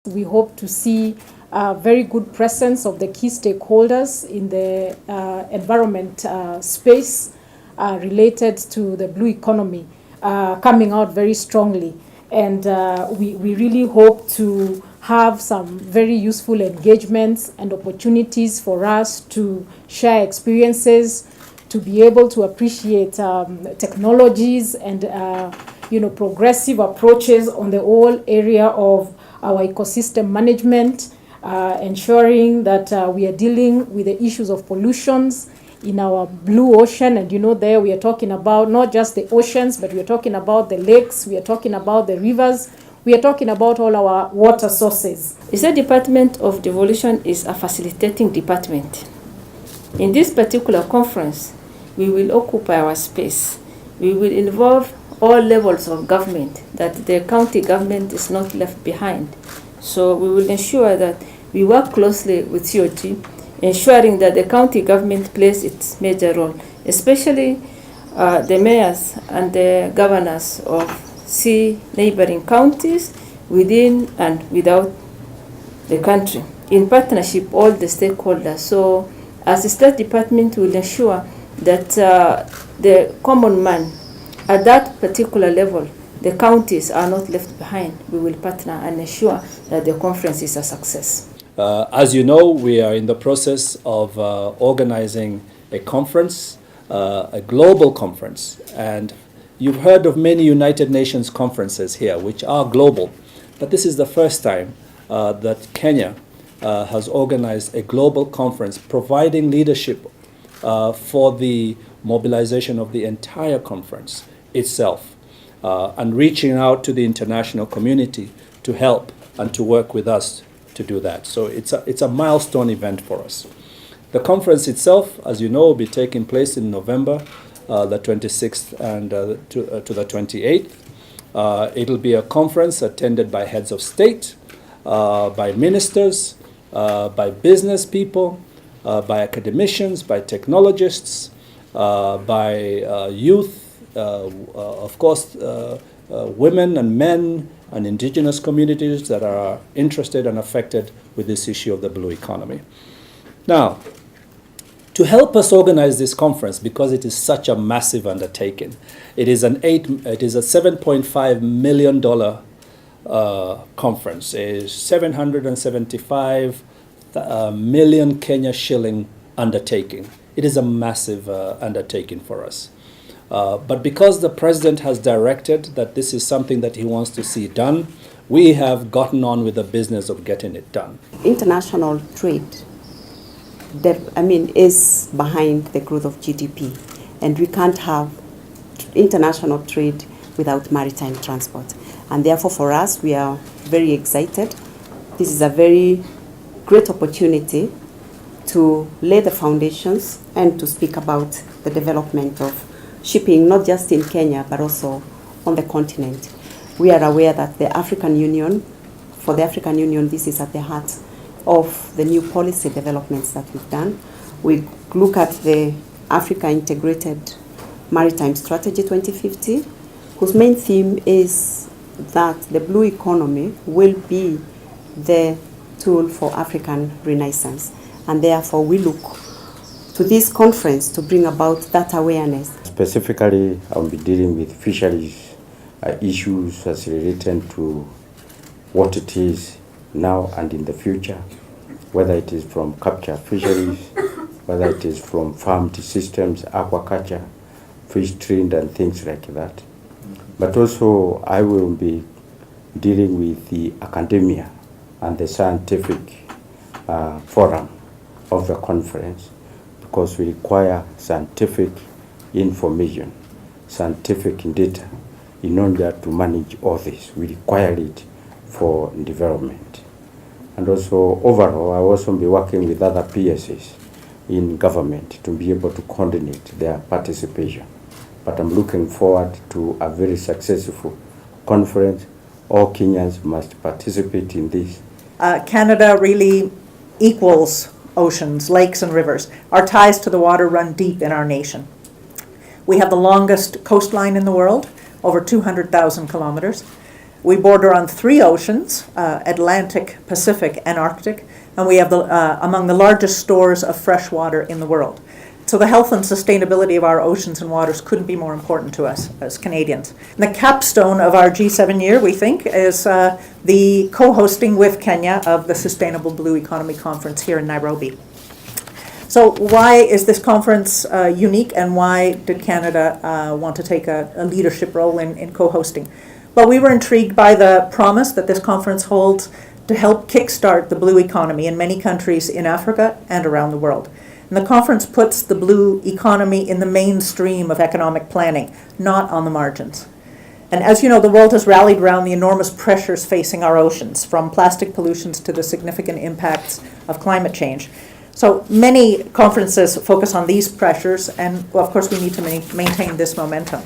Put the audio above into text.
We hope to see a very good presence of the key stakeholders in the environment space related to the blue economy coming out very strongly. And we really hope to have some very useful engagements and opportunities for us to share experiences, to be able to appreciate technologies and progressive approaches on the whole area of our ecosystem management, ensuring that we are dealing with the issues of pollutions in our blue ocean. And there we are talking about not just the oceans, but we are talking about the lakes, we are talking about the rivers, we are talking about all our water sources. The State Department of Devolution is a facilitating department. In this particular conference, we will occupy our space. We will involve all levels of government, that the county government is not left behind. So we will ensure that we work closely with COT, ensuring that the county government plays its major role, especially the mayors and the governors of neighboring counties within and without the country, in partnership all the stakeholders. So as the State Department will ensure that the common man at that particular level, the counties are not left behind. We will partner and ensure that the conference is a success. As you know, we are in the process of organizing a conference, a global conference. And you've heard of many United Nations conferences here, which are global. But this is the first time that Kenya has organized a global conference providing leadership for the mobilization of the entire conference itself and reaching out to the international community to help and to work with us to do that. So it's a milestone event for us. The conference itself, as you know, will be taking place in November, the 26th and to the 28th. It'll be a conference attended by heads of state, by ministers, by business people, by academicians, by technologists, by youth, of course, women and men and indigenous communities that are interested and affected with this issue of the blue economy. Now, to help us organize this conference, because it is such a massive undertaking, it is a $7.5 million conference, a 775 million Kenya shilling undertaking. It is a massive undertaking for us. But because the president has directed that this is something that he wants to see done, we have gotten on with the business of getting it done. International trade, is behind the growth of GDP, and we can't have international trade without maritime transport. And therefore, for us, we are very excited. This is a very great opportunity to lay the foundations and to speak about the development of shipping, not just in Kenya, but also on the continent. We are aware that for the African Union, this is at the heart of the new policy developments that we've done. We look at the Africa Integrated Maritime Strategy 2050, whose main theme is that the blue economy will be the tool for African renaissance. And therefore, we look to this conference to bring about that awareness. Specifically, I'll be dealing with fisheries issues as related to what it is now and in the future, whether it is from capture fisheries, whether it is from farmed systems, aquaculture, fish trade and things like that. But also I will be dealing with the academia and the scientific forum of the conference, because we require scientific information, scientific data in order to manage all this. We require it for development. And also overall, I will also be working with other PSAs in government to be able to coordinate their participation. But I'm looking forward to a very successful conference. All Kenyans must participate in this. Canada really equals oceans, lakes, and rivers. Our ties to the water run deep in our nation. We have the longest coastline in the world, over 200,000 kilometers. We border on 3 oceans, Atlantic, Pacific, and Arctic, and we have among the largest stores of fresh water in the world. So the health and sustainability of our oceans and waters couldn't be more important to us as Canadians. And the capstone of our G7 year, we think, is the co-hosting with Kenya of the Sustainable Blue Economy Conference here in Nairobi. So why is this conference unique, and why did Canada want to take a leadership role in co-hosting? Well, we were intrigued by the promise that this conference holds to help kickstart the blue economy in many countries in Africa and around the world. And the conference puts the blue economy in the mainstream of economic planning, not on the margins. And as you know, the world has rallied around the enormous pressures facing our oceans, from plastic pollutions to the significant impacts of climate change. So many conferences focus on these pressures, and well, of course we need to maintain this momentum.